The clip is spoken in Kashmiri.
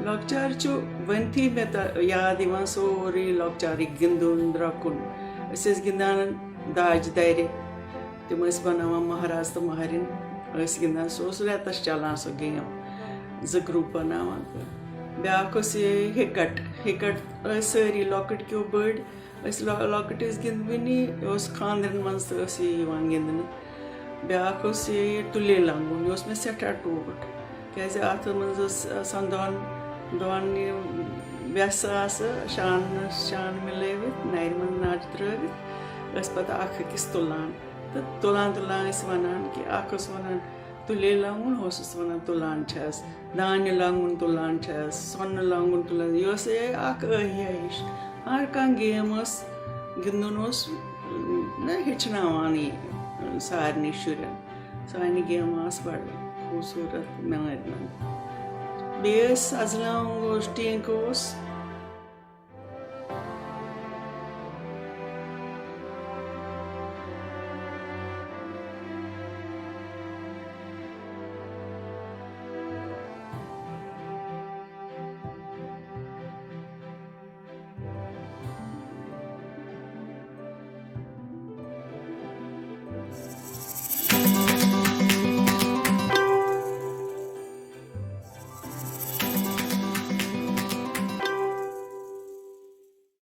Lathkij वंथी में याद इवान सोरी Lathkij गिंदुन द्रकुन ऐसे गिंदान दाज दायरे तम बनावान महाराज तो महारिन गिंदान सो रेतस चलान सो गेम ज ग्रुप बनावान ब्याक Hiqat सारी लॉकट क्यों बड़ लॉकट गिंदवनी खानदरन मन गिंदन ब्याक तुले लांगुन मे सठा टूट क्या अत मज दोन व्यस शान शान मिलवित नार मन नाच त्रित पे अकिस तुलान तो तुलान तुलान वन कि वन तुले लांगुन वन तुलान दान्य लांगुन तुलान सोन लांगुन तुलान यह अहिया हिश हर कह गेम गिंदुन हेचनावान सारे शुरन सानि गेम बड़ खूबसूरत मेमोरी बे Saz Long Teenkan